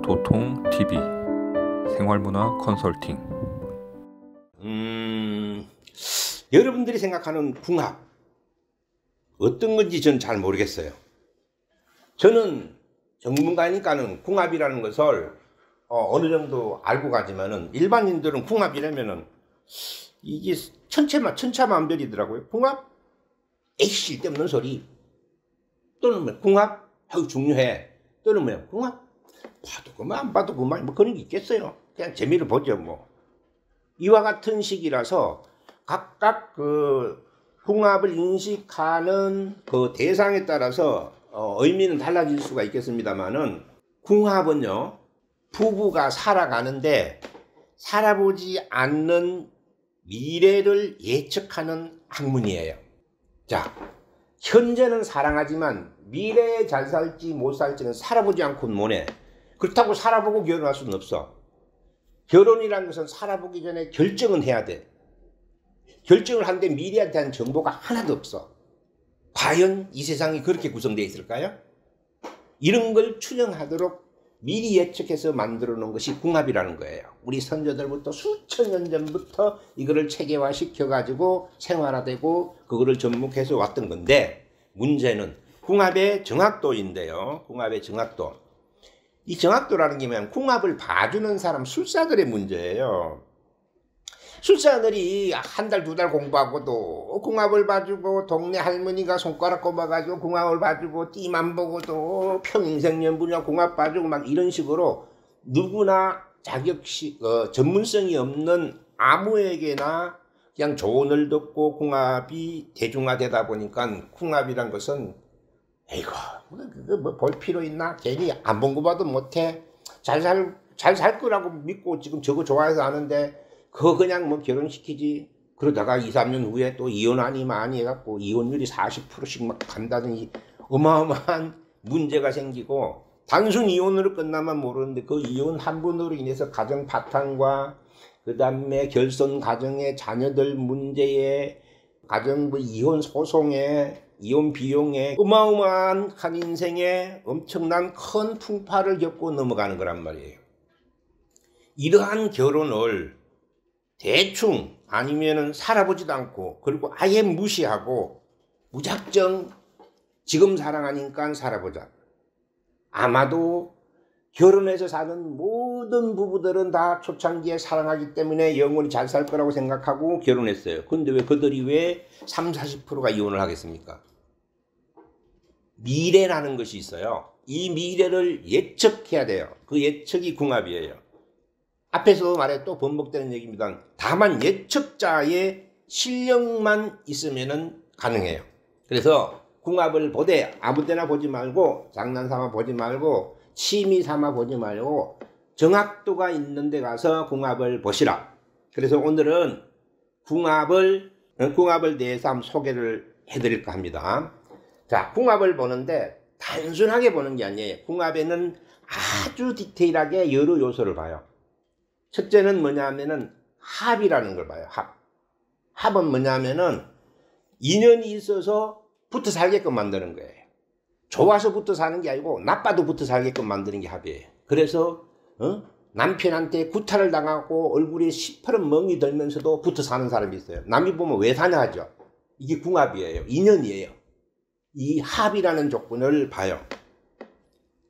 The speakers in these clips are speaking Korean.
도통TV 생활문화 컨설팅. 여러분들이 생각하는 궁합 어떤 건지 저는 잘 모르겠어요. 저는 전문가니까는 궁합이라는 것을 어느 정도 알고 가지만은 일반인들은 궁합이라면은 이게 천차만별이더라고요. 궁합? 에이씨 쓸데없는 소리. 또는 뭐 궁합? 아유 중요해. 또는 뭐야 궁합? 봐도 그만 안 봐도 그만 뭐 그런 게 있겠어요. 그냥 재미를 보죠 뭐. 이와 같은 식이라서 각각 그 궁합을 인식하는 그 대상에 따라서 의미는 달라질 수가 있겠습니다만은, 궁합은요 부부가 살아가는데 살아보지 않는 미래를 예측하는 학문이에요. 자, 현재는 사랑하지만 미래에 잘 살지 못 살지는 살아보지 않고는 못해. 그렇다고 살아보고 결혼할 수는 없어. 결혼이라는 것은 살아보기 전에 결정은 해야 돼. 결정을 하는데 미래에 대한 정보가 하나도 없어. 과연 이 세상이 그렇게 구성되어 있을까요? 이런 걸 추정하도록 미리 예측해서 만들어 놓은 것이 궁합이라는 거예요. 우리 선조들부터 수천 년 전부터 이거를 체계화 시켜가지고 생활화되고 그거를 접목해서 왔던 건데, 문제는 궁합의 정확도인데요. 궁합의 정확도. 이 정확도라는 게 뭐냐면 궁합을 봐주는 사람, 술사들의 문제예요. 술사들이 한 달, 두 달 공부하고도 궁합을 봐주고, 동네 할머니가 손가락 꼽아가지고 궁합을 봐주고, 띠만 보고도 평생연분이나 궁합 봐주고 막 이런 식으로 누구나 전문성이 없는 아무에게나 그냥 조언을 듣고 궁합이 대중화되다 보니까 궁합이란 것은 에이구 그거 뭐 볼 필요 있나? 괜히 안 본 거 봐도 못해. 잘 살 거라고 믿고 지금 저거 좋아해서 하는데 그거 그냥 뭐 결혼시키지. 그러다가 2, 3년 후에 또 이혼하니 많이 해갖고 이혼율이 40%씩 막 간다든지 어마어마한 문제가 생기고, 단순 이혼으로 끝나면 모르는데 그 이혼 한 번으로 인해서 가정 파탄과 그 다음에 결손 가정의 자녀들 문제에, 가정부 이혼 소송에, 이혼 비용에 어마어마한 한 인생에 엄청난 큰 풍파를 겪고 넘어가는 거란 말이에요. 이러한 결혼을 대충 아니면은 살아보지도 않고 그리고 아예 무시하고 무작정 지금 사랑하니까 살아보자. 아마도 결혼해서 사는 모든 부부들은 다 초창기에 사랑하기 때문에 영원히 잘 살 거라고 생각하고 결혼했어요. 근데 그들이 왜 30, 40%가 이혼을 하겠습니까? 미래라는 것이 있어요. 이 미래를 예측해야 돼요. 그 예측이 궁합이에요. 앞에서 말해 또 번복되는 얘기입니다. 다만 예측자의 실력만 있으면 가능해요. 그래서 궁합을 보되 아무 때나 보지 말고, 장난삼아 보지 말고, 취미 삼아 보지 말고 정확도가 있는 데 가서 궁합을 보시라. 그래서 오늘은 궁합을 대해서 한번 소개를 해드릴까 합니다. 자, 궁합을 보는데 단순하게 보는 게 아니에요. 궁합에는 아주 디테일하게 여러 요소를 봐요. 첫째는 뭐냐면은 합이라는 걸 봐요. 합은 뭐냐면은 인연이 있어서 붙어 살게끔 만드는 거예요. 좋아서 붙어 사는 게 아니고 나빠도 붙어 살게끔 만드는 게 합이에요. 그래서 남편한테 구타를 당하고 얼굴에 시퍼런 멍이 들면서도 붙어 사는 사람이 있어요. 남이 보면 왜 사냐 하죠. 이게 궁합이에요. 인연이에요. 이 합이라는 조건을 봐요.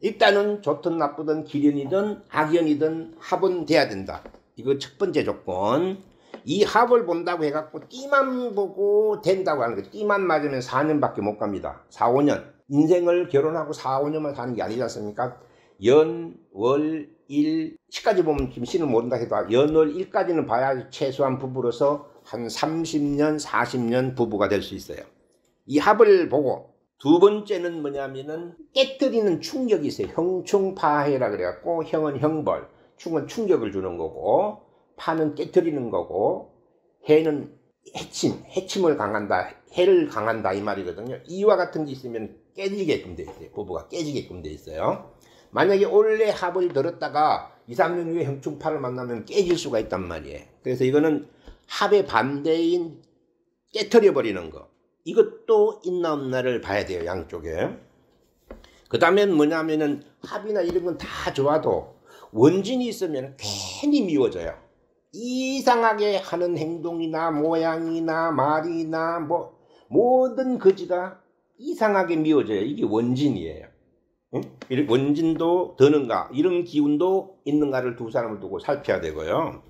일단은 좋든 나쁘든 기련이든 악연이든 합은 돼야 된다. 이거 첫 번째 조건. 이 합을 본다고 해갖고 띠만 보고 된다고 하는 거죠. 띠만 맞으면 4년밖에 못 갑니다. 4, 5년. 인생을 결혼하고 4, 5년만 사는 게 아니지 않습니까? 연, 월, 일, 시까지 보면 지금 신을 모른다 해도 연, 월, 일까지는 봐야 최소한 부부로서 한 30년, 40년 부부가 될 수 있어요. 이 합을 보고, 두 번째는 뭐냐면은 깨뜨리는 충격이 있어요. 형충파해라 그래갖고, 형은 형벌, 충은 충격을 주는 거고, 파는 깨뜨리는 거고, 해는 해침을 강한다, 해를 강한다 이 말이거든요. 이와 같은 게 있으면 깨지게끔 돼 있어요. 부부가 깨지게끔 돼 있어요. 만약에 원래 합을 들었다가 2, 3년 후에 형충파를 만나면 깨질 수가 있단 말이에요. 그래서 이거는 합의 반대인 깨뜨려 버리는 거. 이것도 있나 없나를 봐야 돼요. 양쪽에. 그 다음엔 뭐냐면은 합이나 이런 건 다 좋아도 원진이 있으면 괜히 미워져요. 이상하게 하는 행동이나 모양이나 말이나 뭐 모든 거지가 이상하게 미워져요. 이게 원진이에요. 응? 원진도 드는가 이런 기운도 있는가를 두 사람을 두고 살펴야 되고요.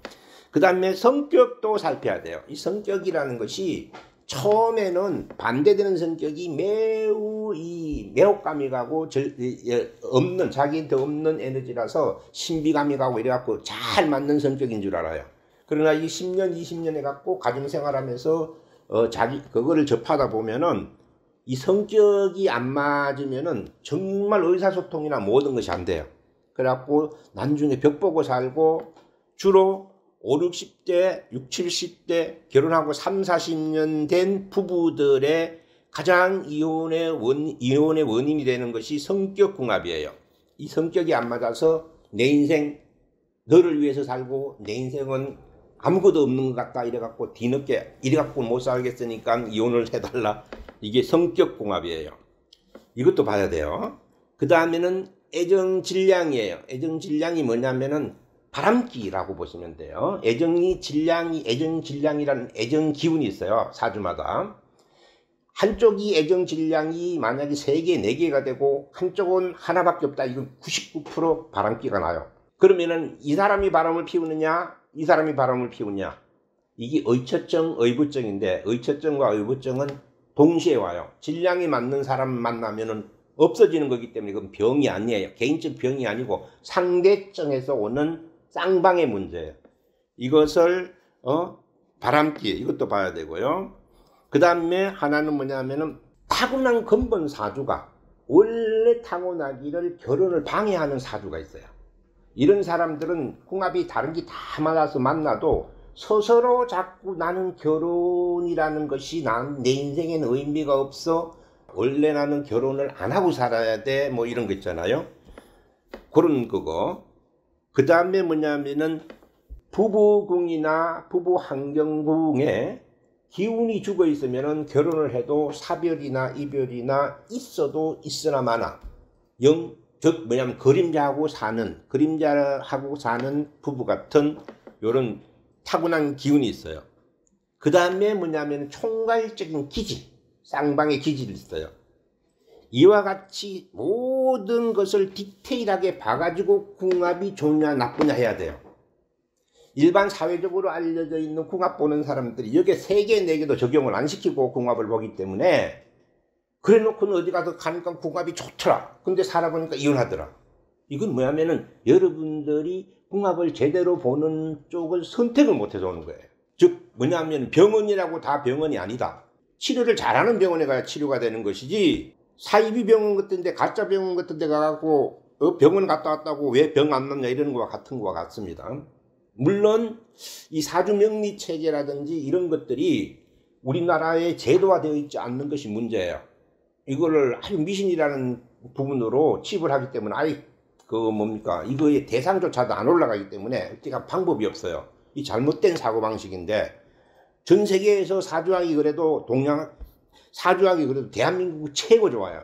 그 다음에 성격도 살펴야 돼요. 이 성격이라는 것이 처음에는 반대되는 성격이 매우 매혹감이 가고 없는 자기한테 없는 에너지라서 신비감이 가고 이래갖고 잘 맞는 성격인 줄 알아요. 그러나 이 10년 20년 해갖고 가정생활하면서 그거를 접하다 보면은 이 성격이 안 맞으면은 정말 의사소통이나 모든 것이 안 돼요. 그래갖고 나중에 벽 보고 살고 주로 5, 60대, 60, 70대 결혼하고 3, 40년 된 부부들의 가장 이혼의 원인이 되는 것이 성격궁합이에요. 이 성격이 안 맞아서 내 인생 너를 위해서 살고 내 인생은 아무것도 없는 것 같다 이래갖고 뒤늦게 이래갖고 못 살겠으니까 이혼을 해달라. 이게 성격궁합이에요. 이것도 봐야 돼요. 그 다음에는 애정질량이에요. 애정질량이 뭐냐면은 바람기라고 보시면 돼요. 애정질량이라는 애정기운이 있어요. 사주마다. 한쪽이 애정질량이 만약에 3개, 4개가 되고 한쪽은 하나밖에 없다. 이건 99% 바람기가 나요. 그러면은 이 사람이 바람을 피우느냐, 이 사람이 바람을 피우냐. 이게 의처증, 의부증인데 의처증과 의부증은 동시에 와요. 질량이 맞는 사람 만나면은 없어지는 거기 때문에 그건 병이 아니에요. 개인적 병이 아니고 상대증에서 오는 쌍방의 문제예요. 이것을 바람기 이것도 봐야 되고요. 그 다음에 하나는 뭐냐면은 타고난 근본 사주가 원래 타고나기를 결혼을 방해하는 사주가 있어요. 이런 사람들은 궁합이 다른 게 다 맞아서 만나도 스스로 자꾸 나는 결혼이라는 것이 내 인생에는 의미가 없어. 원래 나는 결혼을 안 하고 살아야 돼. 뭐 이런 거 있잖아요. 그런 거고. 그 다음에 뭐냐면은 부부궁이나 부부 환경궁에 기운이 죽어 있으면은 결혼을 해도 사별이나 이별이나 있어도 있으나 마나 즉 뭐냐면 그림자하고 사는 부부 같은 요런 타고난 기운이 있어요. 그 다음에 뭐냐면 총괄적인 기질, 쌍방의 기질이 있어요. 이와 같이 모든 것을 디테일하게 봐가지고 궁합이 좋냐 나쁘냐 해야 돼요. 일반 사회적으로 알려져 있는 궁합 보는 사람들이 여기에 3개, 4개도 적용을 안 시키고 궁합을 보기 때문에 그래 놓고는 어디 가서 가니까 궁합이 좋더라. 근데 살아보니까 이혼하더라. 이건 뭐냐면은 여러분들이 궁합을 제대로 보는 쪽을 선택을 못해서 오는 거예요. 즉 뭐냐면 병원이라고 다 병원이 아니다. 치료를 잘하는 병원에 가야 치료가 되는 것이지 사이비 병원 같은 데 가짜 병원 같은 데 가고 병원 갔다 왔다고 왜 병 안 낫냐 이러는 거와 같은 거와 같습니다. 물론 이 사주명리 체계라든지 이런 것들이 우리나라에 제도화되어 있지 않는 것이 문제예요. 이거를 아주 미신이라는 부분으로 취급을 하기 때문에 이거의 대상조차도 안 올라가기 때문에 어떻게 방법이 없어요. 이 잘못된 사고방식인데 전 세계에서 사주학이 그래도 사주학이 그래도 대한민국 최고 좋아요.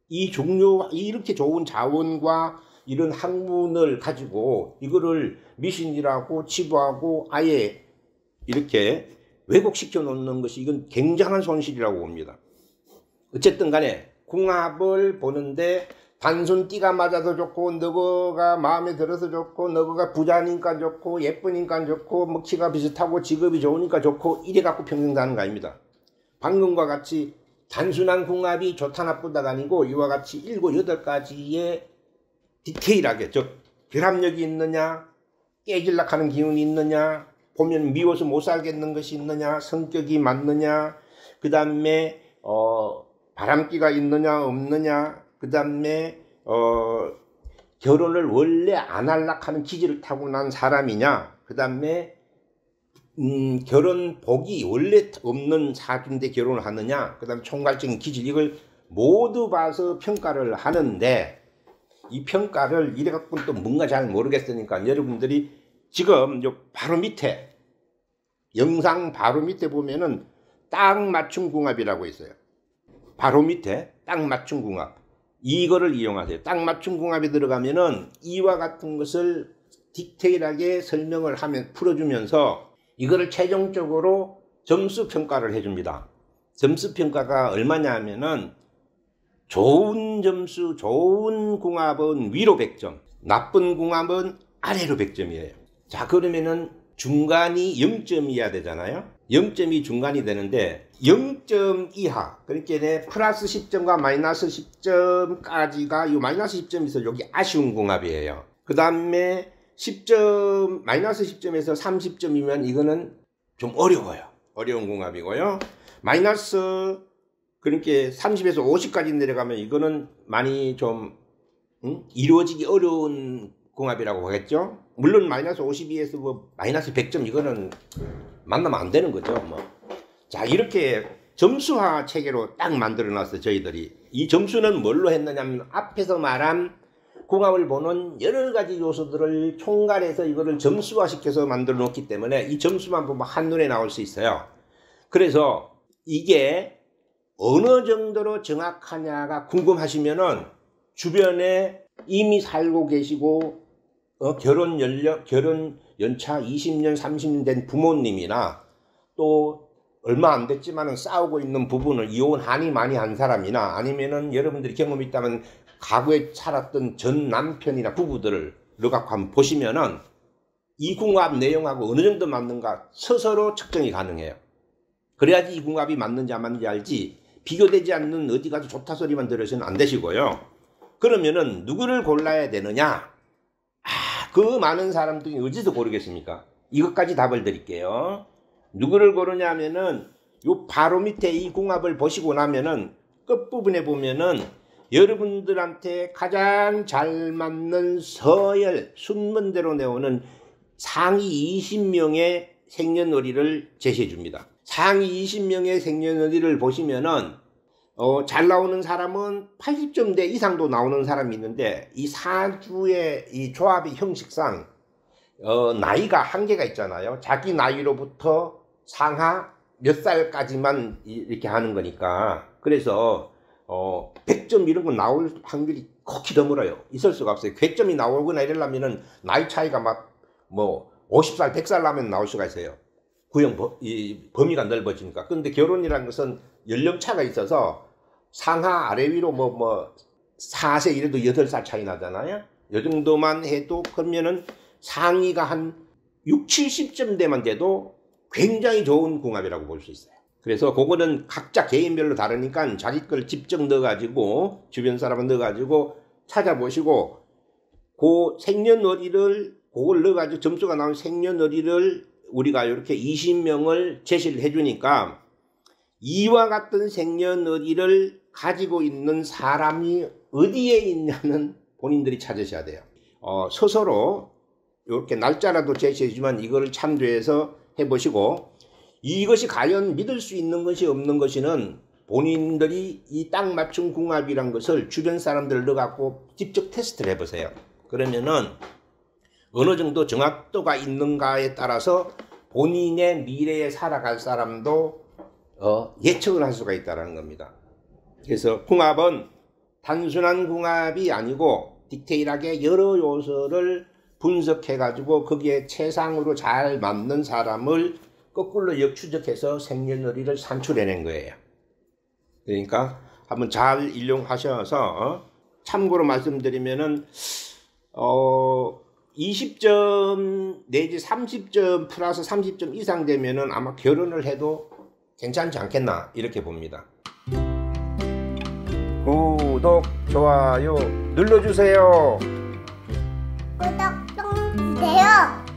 이렇게 좋은 자원과 이런 학문을 가지고 이거를 미신이라고 치부하고 아예 이렇게 왜곡시켜 놓는 것이 이건 굉장한 손실이라고 봅니다. 어쨌든 간에 궁합을 보는데 단순 띠가 맞아서 좋고 너가 마음에 들어서 좋고 너가 부자니까 좋고 예쁘니까 좋고 뭐 키가 비슷하고 직업이 좋으니까 좋고 이래 갖고 평생 사는 거 아닙니다. 방금과 같이 단순한 궁합이 좋다 나쁘다가 아니고 이와 같이 7, 8가지의 디테일하게 즉 결합력이 있느냐 깨질락 하는 기운이 있느냐 보면 미워서 못 살겠는 것이 있느냐 성격이 맞느냐 그 다음에 바람기가 있느냐 없느냐 그 다음에 결혼을 원래 안 하려고 하는 기질을 타고난 사람이냐 그 다음에 결혼 복이 원래 없는 사주인데 결혼을 하느냐 그 다음에 총괄적인 기질 이걸 모두 봐서 평가를 하는데 이 평가를 이래 갖고는 또 뭔가 잘 모르겠으니까 여러분들이 지금 요 바로 밑에 영상 바로 밑에 보면은 딱 맞춤 궁합이라고 있어요. 바로 밑에 딱 맞춤 궁합. 이거를 이용하세요. 딱 맞춤 궁합에 들어가면은 이와 같은 것을 디테일하게 설명을 하면 풀어주면서 이거를 최종적으로 점수 평가를 해줍니다. 점수 평가가 얼마냐 하면은 좋은 점수, 좋은 궁합은 위로 100점, 나쁜 궁합은 아래로 100점이에요. 자, 그러면은 중간이 0점이어야 되잖아요. 0점이 중간이 되는데 0점 이하, 그러니까 플러스 10점과 마이너스 10점까지가 이 마이너스 10점에서 여기 아쉬운 궁합이에요. 그 다음에 10점, 마이너스 10점에서 30점이면 이거는 좀 어려워요. 어려운 궁합이고요. 마이너스 그러니까 30에서 50까지 내려가면 이거는 많이 좀 이루어지기 어려운 궁합이라고 하겠죠. 물론 마이너스 52에서 뭐 마이너스 100점 이거는 만나면 안 되는 거죠. 뭐. 자, 이렇게 점수화 체계로 딱 만들어 놨어요. 저희들이. 이 점수는 뭘로 했느냐면 앞에서 말한 궁합을 보는 여러 가지 요소들을 총괄해서 이거를 점수화 시켜서 만들어 놓기 때문에 이 점수만 보면 한눈에 나올 수 있어요. 그래서 이게 어느 정도로 정확하냐가 궁금하시면은 주변에 이미 살고 계시고 결혼 연차 20년, 30년 된 부모님이나 또 얼마 안 됐지만은 싸우고 있는 부부는 이혼한이 많이 한 사람이나 아니면은 여러분들이 경험이 있다면 과거에 살았던 전 남편이나 부부들을 넣어갖고 한번 보시면은 이 궁합 내용하고 어느 정도 맞는가 스스로 측정이 가능해요. 그래야지 이 궁합이 맞는지 안 맞는지 알지 비교되지 않는 어디 가서 좋다 소리만 들으시면 안 되시고요. 그러면은 누구를 골라야 되느냐? 그 많은 사람들이 어디서 고르겠습니까? 이것까지 답을 드릴게요. 누구를 고르냐 하면은 요 바로 밑에 이 궁합을 보시고 나면은 끝부분에 보면은 여러분들한테 가장 잘 맞는 서열 순문대로 내오는 상위 20명의 생년월일을 제시해 줍니다. 상위 20명의 생년월일을 보시면은 잘 나오는 사람은 80점대 이상도 나오는 사람이 있는데 이 사주의 이 조합의 형식상 나이가 한계가 있잖아요. 자기 나이로부터 상하 몇 살까지만 이렇게 하는 거니까 그래서 100점 이런 거 나올 확률이 극히 드물어요. 있을 수가 없어요. 궤점이 나오거나 이러려면은 나이 차이가 막 뭐 50살 100살 나면 나올 수가 있어요. 이 범위가 넓어지니까. 그런데 결혼이라는 것은 연령차가 있어서 상하 아래 위로 뭐 4세 이래도 8살 차이 나잖아요. 이 정도만 해도 그러면은 상위가 한 6, 70점대만 돼도 굉장히 좋은 궁합이라고 볼 수 있어요. 그래서 그거는 각자 개인별로 다르니까 자기 걸 직접 넣어가지고 주변 사람을 넣어가지고 찾아보시고 그 생년월일을 그걸 넣어가지고 점수가 나온 생년월일을 우리가 이렇게 20명을 제시를 해주니까 이와 같은 생년월일을 가지고 있는 사람이 어디에 있냐는 본인들이 찾으셔야 돼요. 스스로 이렇게 날짜라도 제시해주지만 이거를 참조해서 해보시고 이것이 과연 믿을 수 있는 것이 없는 것이는 본인들이 이 딱 맞춤 궁합이란 것을 주변 사람들을 넣어갖고 직접 테스트를 해보세요. 그러면은 어느 정도 정확도가 있는가에 따라서 본인의 미래에 살아갈 사람도 예측을 할 수가 있다는 겁니다. 그래서 궁합은 단순한 궁합이 아니고 디테일하게 여러 요소를 분석해가지고 거기에 최상으로 잘 맞는 사람을 거꾸로 역추적해서 생년월일을 산출해낸 거예요. 그러니까 한번 잘 일용하셔서 참고로 말씀드리면은 20점 내지 30점 플러스 30점 이상 되면은 아마 결혼을 해도 괜찮지 않겠나 이렇게 봅니다. 구독, 좋아요 눌러주세요. 구독 좀 주세요.